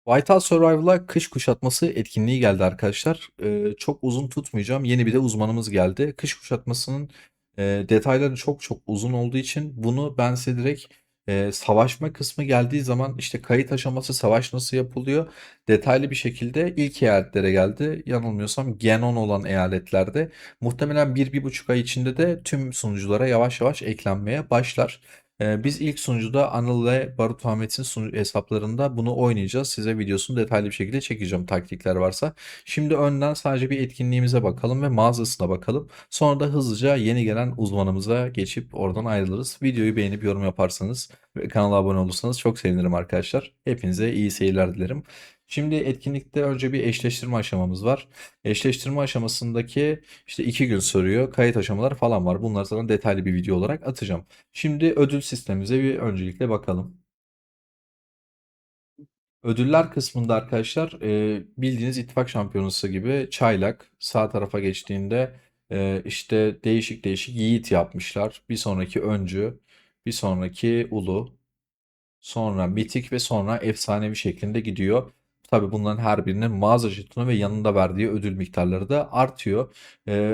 Whiteout Survival'a kış kuşatması etkinliği geldi arkadaşlar. Çok uzun tutmayacağım. Yeni bir de uzmanımız geldi. Kış kuşatmasının detayları çok çok uzun olduğu için bunu ben size direkt savaşma kısmı geldiği zaman işte kayıt aşaması savaş nasıl yapılıyor detaylı bir şekilde ilk eyaletlere geldi. Yanılmıyorsam Genon olan eyaletlerde muhtemelen 1-1,5 ay içinde de tüm sunuculara yavaş yavaş eklenmeye başlar. Biz ilk sunucuda Anıl ve Barut Ahmet'in hesaplarında bunu oynayacağız. Size videosunu detaylı bir şekilde çekeceğim taktikler varsa. Şimdi önden sadece bir etkinliğimize bakalım ve mağazasına bakalım. Sonra da hızlıca yeni gelen uzmanımıza geçip oradan ayrılırız. Videoyu beğenip yorum yaparsanız ve kanala abone olursanız çok sevinirim arkadaşlar. Hepinize iyi seyirler dilerim. Şimdi etkinlikte önce bir eşleştirme aşamamız var. Eşleştirme aşamasındaki işte 2 gün sürüyor. Kayıt aşamaları falan var. Bunları sana detaylı bir video olarak atacağım. Şimdi ödül sistemimize bir öncelikle bakalım. Ödüller kısmında arkadaşlar bildiğiniz ittifak şampiyonası gibi çaylak sağ tarafa geçtiğinde işte değişik değişik yiğit yapmışlar. Bir sonraki öncü, bir sonraki ulu, sonra mitik ve sonra efsanevi şeklinde gidiyor. Tabii bunların her birinin mağaza jetonu ve yanında verdiği ödül miktarları da artıyor.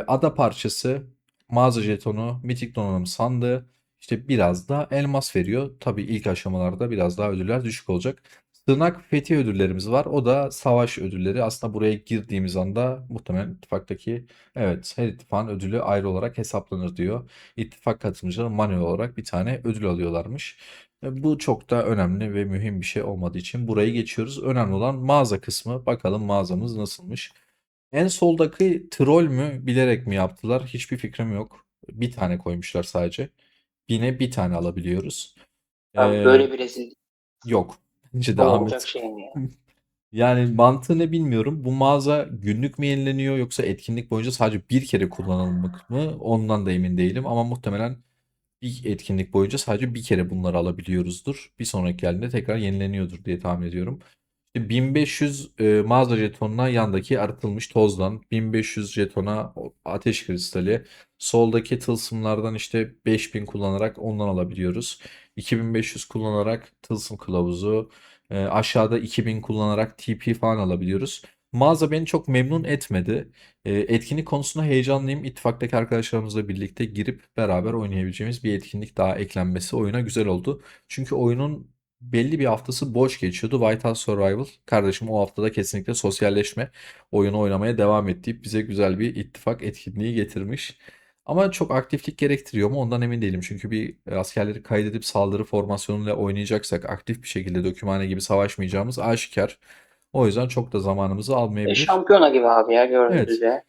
Ada parçası, mağaza jetonu, mitik donanım sandığı, işte biraz da elmas veriyor. Tabii ilk aşamalarda biraz daha ödüller düşük olacak. Sığınak fethi ödüllerimiz var. O da savaş ödülleri. Aslında buraya girdiğimiz anda muhtemelen ittifaktaki evet her ittifakın ödülü ayrı olarak hesaplanır diyor. İttifak katılımcıları manuel olarak bir tane ödül alıyorlarmış. Bu çok da önemli ve mühim bir şey olmadığı için burayı geçiyoruz. Önemli olan mağaza kısmı. Bakalım mağazamız nasılmış. En soldaki troll mü bilerek mi yaptılar? Hiçbir fikrim yok. Bir tane koymuşlar sadece. Bine bir tane alabiliyoruz. Abi Ee, böyle bir rezil yok. Bence de olacak Ahmet. şey mi ya? Yani mantığını bilmiyorum. Bu mağaza günlük mü yenileniyor yoksa etkinlik boyunca sadece bir kere kullanılmak mı? Ondan da emin değilim ama muhtemelen bir etkinlik boyunca sadece bir kere bunları alabiliyoruzdur. Bir sonraki geldiğinde tekrar yenileniyordur diye tahmin ediyorum. İşte 1500 mağaza jetonuna yandaki arıtılmış tozdan, 1500 jetona ateş kristali, soldaki tılsımlardan işte 5000 kullanarak ondan alabiliyoruz. 2500 kullanarak tılsım kılavuzu, aşağıda 2000 kullanarak TP falan alabiliyoruz. Mağaza beni çok memnun etmedi. Etkinlik konusunda heyecanlıyım. İttifaktaki arkadaşlarımızla birlikte girip beraber oynayabileceğimiz bir etkinlik daha eklenmesi oyuna güzel oldu. Çünkü oyunun belli bir haftası boş geçiyordu. Whitehouse Survival. Kardeşim o haftada kesinlikle sosyalleşme, oyunu oynamaya devam et deyip bize güzel bir ittifak etkinliği getirmiş. Ama çok aktiflik gerektiriyor mu ondan emin değilim. Çünkü bir askerleri kaydedip saldırı formasyonuyla oynayacaksak aktif bir şekilde dökümhane gibi savaşmayacağımız aşikar. O yüzden çok da zamanımızı almayabilir. Şampiyona gibi abi ya gördüğünüz Evet. üzere.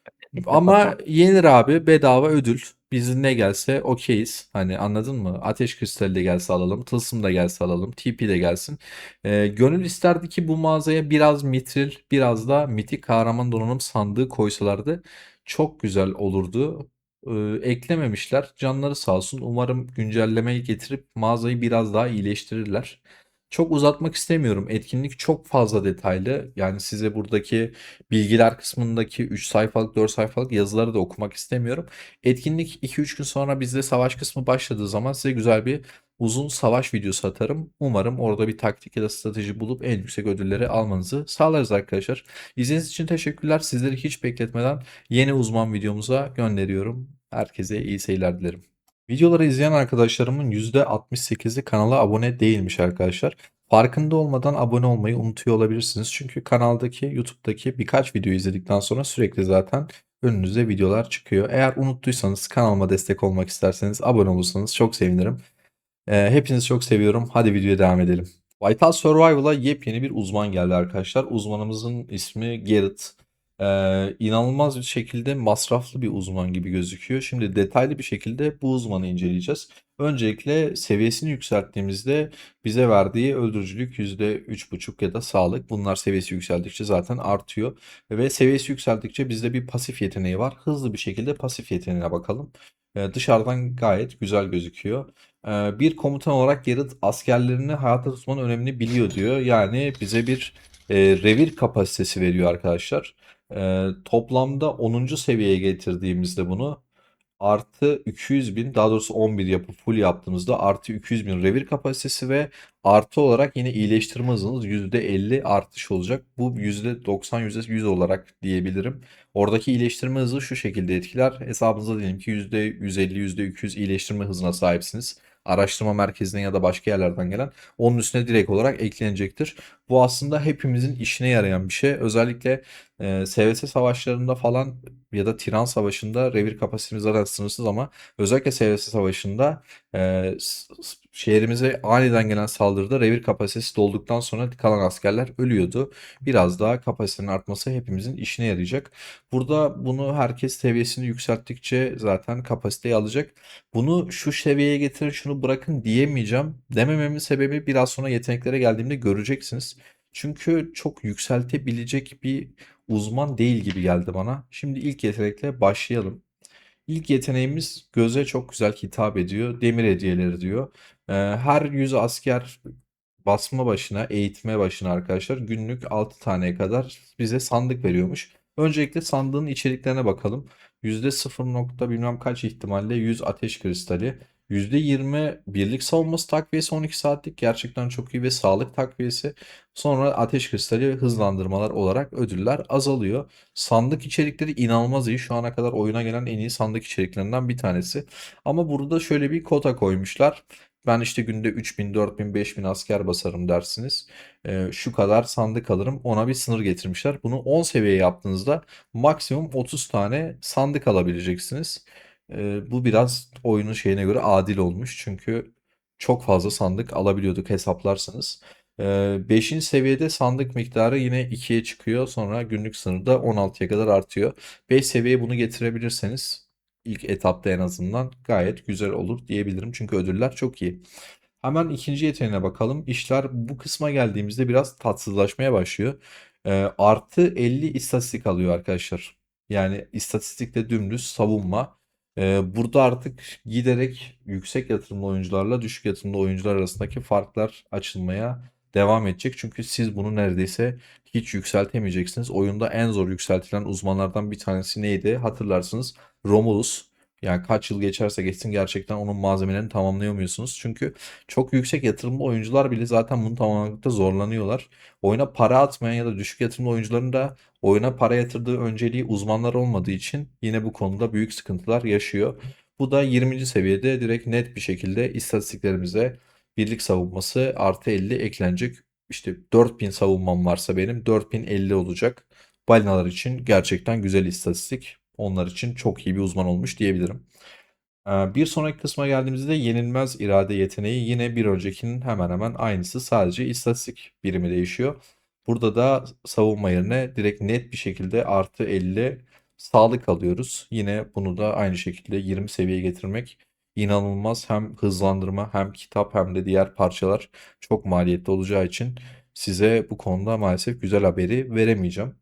Ama yenir abi bedava ödül. Biz ne gelse okeyiz. Hani anladın mı? Ateş kristali de gelse alalım. Tılsım da gelse alalım. TP de gelsin. Gönül isterdi ki bu mağazaya biraz mitril, biraz da mitik kahraman donanım sandığı koysalardı. Çok güzel olurdu. Eklememişler. Canları sağ olsun. Umarım güncellemeyi getirip mağazayı biraz daha iyileştirirler. Çok uzatmak istemiyorum. Etkinlik çok fazla detaylı. Yani size buradaki bilgiler kısmındaki 3 sayfalık 4 sayfalık yazıları da okumak istemiyorum. Etkinlik 2-3 gün sonra bizde savaş kısmı başladığı zaman size güzel bir uzun savaş videosu atarım. Umarım orada bir taktik ya da strateji bulup en yüksek ödülleri almanızı sağlarız arkadaşlar. İzlediğiniz için teşekkürler. Sizleri hiç bekletmeden yeni uzman videomuza gönderiyorum. Herkese iyi seyirler dilerim. Videoları izleyen arkadaşlarımın %68'i kanala abone değilmiş arkadaşlar. Farkında olmadan abone olmayı unutuyor olabilirsiniz. Çünkü kanaldaki, YouTube'daki birkaç video izledikten sonra sürekli zaten önünüze videolar çıkıyor. Eğer unuttuysanız kanalıma destek olmak isterseniz abone olursanız çok sevinirim. Hepinizi çok seviyorum. Hadi videoya devam edelim. Vital Survival'a yepyeni bir uzman geldi arkadaşlar. Uzmanımızın ismi Garrett. İnanılmaz bir şekilde masraflı bir uzman gibi gözüküyor. Şimdi detaylı bir şekilde bu uzmanı inceleyeceğiz. Öncelikle seviyesini yükselttiğimizde bize verdiği öldürücülük %3,5 ya da sağlık. Bunlar seviyesi yükseldikçe zaten artıyor. Ve seviyesi yükseldikçe bizde bir pasif yeteneği var. Hızlı bir şekilde pasif yeteneğine bakalım. Dışarıdan gayet güzel gözüküyor. Bir komutan olarak Garrett askerlerini hayatta tutmanın önemini biliyor diyor. Yani bize bir revir kapasitesi veriyor arkadaşlar. Toplamda 10. seviyeye getirdiğimizde bunu artı 200 bin, daha doğrusu 11 yapı full yaptığımızda artı 200 bin revir kapasitesi ve artı olarak yine iyileştirme hızınız %50 artış olacak. Bu %90 %100 olarak diyebilirim. Oradaki iyileştirme hızı şu şekilde etkiler. Hesabınıza diyelim ki %150 %200 iyileştirme hızına sahipsiniz. Araştırma merkezinden ya da başka yerlerden gelen onun üstüne direkt olarak eklenecektir. Bu aslında hepimizin işine yarayan bir şey. Özellikle SVS savaşlarında falan ya da Tiran Savaşı'nda revir kapasitemiz zaten sınırsız ama özellikle SVS Savaşı'nda şehrimize aniden gelen saldırıda revir kapasitesi dolduktan sonra kalan askerler ölüyordu. Biraz daha kapasitenin artması hepimizin işine yarayacak. Burada bunu herkes seviyesini yükselttikçe zaten kapasiteyi alacak. Bunu şu seviyeye getirin, şunu bırakın diyemeyeceğim. Demememin sebebi biraz sonra yeteneklere geldiğimde göreceksiniz. Çünkü çok yükseltebilecek bir uzman değil gibi geldi bana. Şimdi ilk yetenekle başlayalım. İlk yeteneğimiz göze çok güzel hitap ediyor. Demir hediyeleri diyor. Her 100 asker basma başına, eğitme başına arkadaşlar günlük 6 taneye kadar bize sandık veriyormuş. Öncelikle sandığın içeriklerine bakalım. %0 nokta bilmem kaç ihtimalle 100 ateş kristali. %20 birlik savunması takviyesi 12 saatlik gerçekten çok iyi ve sağlık takviyesi. Sonra ateş kristali ve hızlandırmalar olarak ödüller azalıyor. Sandık içerikleri inanılmaz iyi. Şu ana kadar oyuna gelen en iyi sandık içeriklerinden bir tanesi. Ama burada şöyle bir kota koymuşlar. Ben işte günde 3000, 4000, 5000 asker basarım dersiniz. Şu kadar sandık alırım. Ona bir sınır getirmişler. Bunu 10 seviye yaptığınızda maksimum 30 tane sandık alabileceksiniz. Bu biraz oyunun şeyine göre adil olmuş. Çünkü çok fazla sandık alabiliyorduk hesaplarsanız. 5. seviyede sandık miktarı yine 2'ye çıkıyor. Sonra günlük sınırda 16'ya kadar artıyor. 5 seviyeye bunu getirebilirseniz ilk etapta en azından gayet güzel olur diyebilirim. Çünkü ödüller çok iyi. Hemen ikinci yeteneğine bakalım. İşler bu kısma geldiğimizde biraz tatsızlaşmaya başlıyor. Artı 50 istatistik alıyor arkadaşlar. Yani istatistikte dümdüz savunma. Burada artık giderek yüksek yatırımlı oyuncularla düşük yatırımlı oyuncular arasındaki farklar açılmaya devam edecek. Çünkü siz bunu neredeyse hiç yükseltemeyeceksiniz. Oyunda en zor yükseltilen uzmanlardan bir tanesi neydi? Hatırlarsınız. Romulus. Yani kaç yıl geçerse geçsin gerçekten onun malzemelerini tamamlayamıyorsunuz. Çünkü çok yüksek yatırımlı oyuncular bile zaten bunu tamamlamakta zorlanıyorlar. Oyuna para atmayan ya da düşük yatırımlı oyuncuların da oyuna para yatırdığı önceliği uzmanlar olmadığı için yine bu konuda büyük sıkıntılar yaşıyor. Bu da 20. seviyede direkt net bir şekilde istatistiklerimize birlik savunması artı 50 eklenecek. İşte 4000 savunmam varsa benim 4050 olacak. Balinalar için gerçekten güzel istatistik. Onlar için çok iyi bir uzman olmuş diyebilirim. Bir sonraki kısma geldiğimizde yenilmez irade yeteneği yine bir öncekinin hemen hemen aynısı. Sadece istatistik birimi değişiyor. Burada da savunma yerine direkt net bir şekilde artı 50 sağlık alıyoruz. Yine bunu da aynı şekilde 20 seviyeye getirmek inanılmaz. Hem hızlandırma hem kitap hem de diğer parçalar çok maliyetli olacağı için size bu konuda maalesef güzel haberi veremeyeceğim.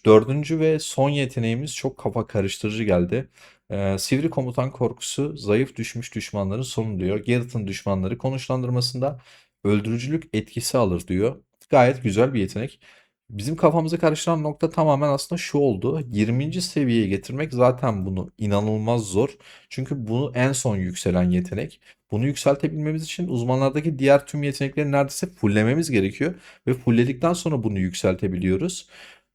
Dördüncü ve son yeteneğimiz çok kafa karıştırıcı geldi. Sivri komutan korkusu zayıf düşmüş düşmanların sonu diyor. Garrett'ın düşmanları konuşlandırmasında öldürücülük etkisi alır diyor. Gayet güzel bir yetenek. Bizim kafamızı karıştıran nokta tamamen aslında şu oldu. 20. seviyeye getirmek zaten bunu inanılmaz zor. Çünkü bunu en son yükselen yetenek. Bunu yükseltebilmemiz için uzmanlardaki diğer tüm yetenekleri neredeyse fulllememiz gerekiyor. Ve fullledikten sonra bunu yükseltebiliyoruz.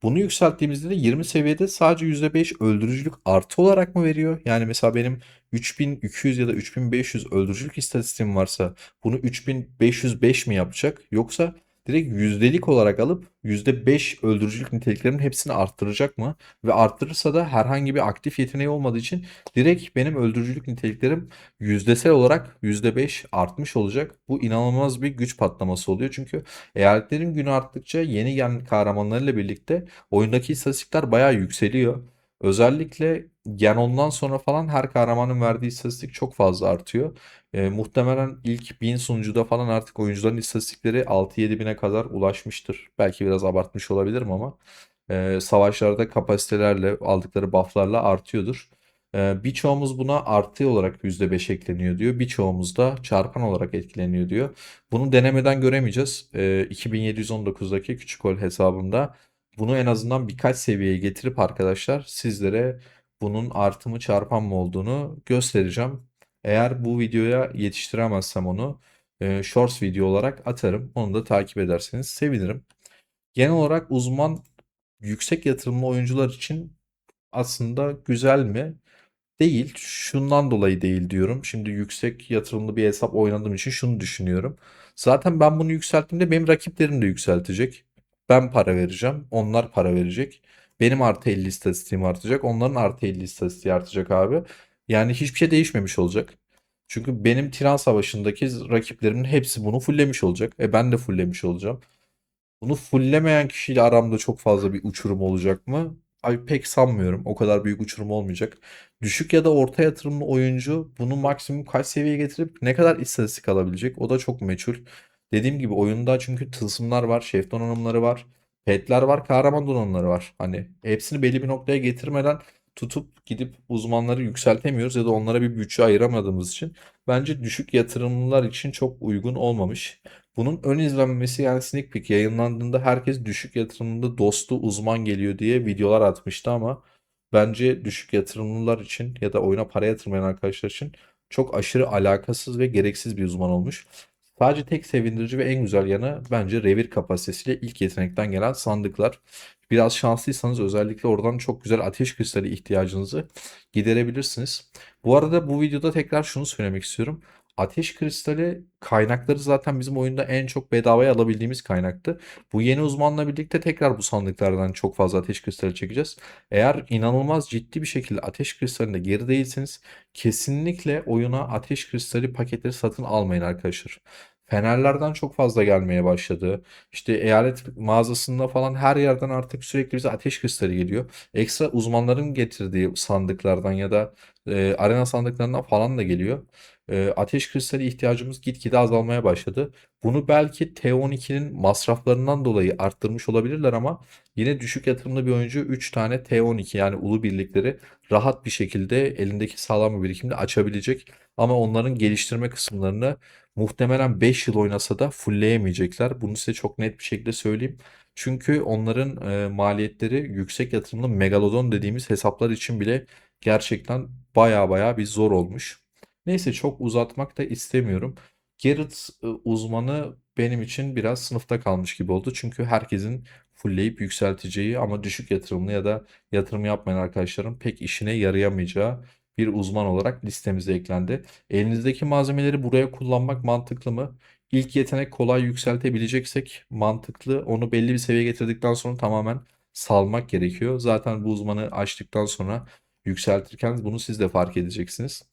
Bunu yükselttiğimizde de 20 seviyede sadece %5 öldürücülük artı olarak mı veriyor? Yani mesela benim 3200 ya da 3500 öldürücülük istatistiğim varsa bunu 3505 mi yapacak? Yoksa direkt yüzdelik olarak alıp %5 öldürücülük niteliklerimin hepsini arttıracak mı? Ve arttırırsa da herhangi bir aktif yeteneği olmadığı için direkt benim öldürücülük niteliklerim yüzdesel olarak %5 artmış olacak. Bu inanılmaz bir güç patlaması oluyor. Çünkü eyaletlerin günü arttıkça yeni gelen kahramanlarıyla birlikte oyundaki istatistikler bayağı yükseliyor. Özellikle Gen 10'dan sonra falan her kahramanın verdiği istatistik çok fazla artıyor. Muhtemelen ilk 1000 sunucuda falan artık oyuncuların istatistikleri 6-7 bine kadar ulaşmıştır. Belki biraz abartmış olabilirim ama savaşlarda kapasitelerle aldıkları bufflarla artıyordur. Birçoğumuz buna artı olarak %5 ekleniyor diyor. Birçoğumuz da çarpan olarak etkileniyor diyor. Bunu denemeden göremeyeceğiz. 2719'daki küçük ol hesabımda bunu en azından birkaç seviyeye getirip arkadaşlar sizlere bunun artı mı çarpan mı olduğunu göstereceğim. Eğer bu videoya yetiştiremezsem onu Shorts video olarak atarım. Onu da takip ederseniz sevinirim. Genel olarak uzman yüksek yatırımlı oyuncular için aslında güzel mi? Değil. Şundan dolayı değil diyorum. Şimdi yüksek yatırımlı bir hesap oynadığım için şunu düşünüyorum. Zaten ben bunu yükselttiğimde benim rakiplerim de yükseltecek. Ben para vereceğim. Onlar para verecek. Benim artı 50 istatistiğim artacak. Onların artı 50 istatistiği artacak abi. Yani hiçbir şey değişmemiş olacak. Çünkü benim Tiran Savaşı'ndaki rakiplerimin hepsi bunu fulllemiş olacak. Ben de fulllemiş olacağım. Bunu fulllemeyen kişiyle aramda çok fazla bir uçurum olacak mı? Ay pek sanmıyorum. O kadar büyük uçurum olmayacak. Düşük ya da orta yatırımlı oyuncu bunu maksimum kaç seviyeye getirip ne kadar istatistik alabilecek? O da çok meçhul. Dediğim gibi oyunda çünkü tılsımlar var, şef donanımları var, petler var, kahraman donanımları var. Hani hepsini belli bir noktaya getirmeden tutup gidip uzmanları yükseltemiyoruz ya da onlara bir bütçe ayıramadığımız için bence düşük yatırımlılar için çok uygun olmamış. Bunun ön izlenmesi yani sneak peek yayınlandığında herkes düşük yatırımlı dostu uzman geliyor diye videolar atmıştı ama bence düşük yatırımlılar için ya da oyuna para yatırmayan arkadaşlar için çok aşırı alakasız ve gereksiz bir uzman olmuş. Sadece tek sevindirici ve en güzel yanı bence revir kapasitesiyle ilk yetenekten gelen sandıklar. Biraz şanslıysanız özellikle oradan çok güzel ateş kristali ihtiyacınızı giderebilirsiniz. Bu arada bu videoda tekrar şunu söylemek istiyorum. Ateş kristali kaynakları zaten bizim oyunda en çok bedavaya alabildiğimiz kaynaktı. Bu yeni uzmanla birlikte tekrar bu sandıklardan çok fazla ateş kristali çekeceğiz. Eğer inanılmaz ciddi bir şekilde ateş kristalinde geri değilseniz kesinlikle oyuna ateş kristali paketleri satın almayın arkadaşlar. Fenerlerden çok fazla gelmeye başladı. İşte eyalet mağazasında falan her yerden artık sürekli bize ateş kristali geliyor. Ekstra uzmanların getirdiği sandıklardan ya da arena sandıklarından falan da geliyor. Ateş kristali ihtiyacımız gitgide azalmaya başladı. Bunu belki T12'nin masraflarından dolayı arttırmış olabilirler ama yine düşük yatırımlı bir oyuncu 3 tane T12 yani ulu birlikleri rahat bir şekilde elindeki sağlam bir birikimde açabilecek. Ama onların geliştirme kısımlarını muhtemelen 5 yıl oynasa da fullleyemeyecekler. Bunu size çok net bir şekilde söyleyeyim. Çünkü onların maliyetleri yüksek yatırımlı megalodon dediğimiz hesaplar için bile gerçekten baya baya bir zor olmuş. Neyse çok uzatmak da istemiyorum. Garrett uzmanı benim için biraz sınıfta kalmış gibi oldu. Çünkü herkesin fullleyip yükselteceği ama düşük yatırımlı ya da yatırım yapmayan arkadaşların pek işine yarayamayacağı bir uzman olarak listemize eklendi. Elinizdeki malzemeleri buraya kullanmak mantıklı mı? İlk yetenek kolay yükseltebileceksek mantıklı. Onu belli bir seviyeye getirdikten sonra tamamen salmak gerekiyor. Zaten bu uzmanı açtıktan sonra yükseltirken bunu siz de fark edeceksiniz.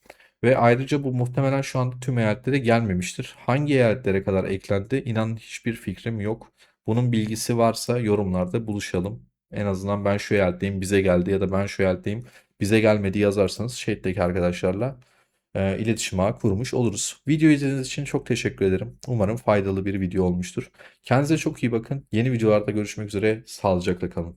Ve ayrıca bu muhtemelen şu anda tüm eyaletlere gelmemiştir. Hangi eyaletlere kadar eklendi? İnan hiçbir fikrim yok. Bunun bilgisi varsa yorumlarda buluşalım. En azından ben şu eyaletteyim bize geldi ya da ben şu eyaletteyim bize gelmedi yazarsanız chat'teki arkadaşlarla iletişim ağı kurmuş oluruz. Video izlediğiniz için çok teşekkür ederim. Umarım faydalı bir video olmuştur. Kendinize çok iyi bakın. Yeni videolarda görüşmek üzere. Sağlıcakla kalın.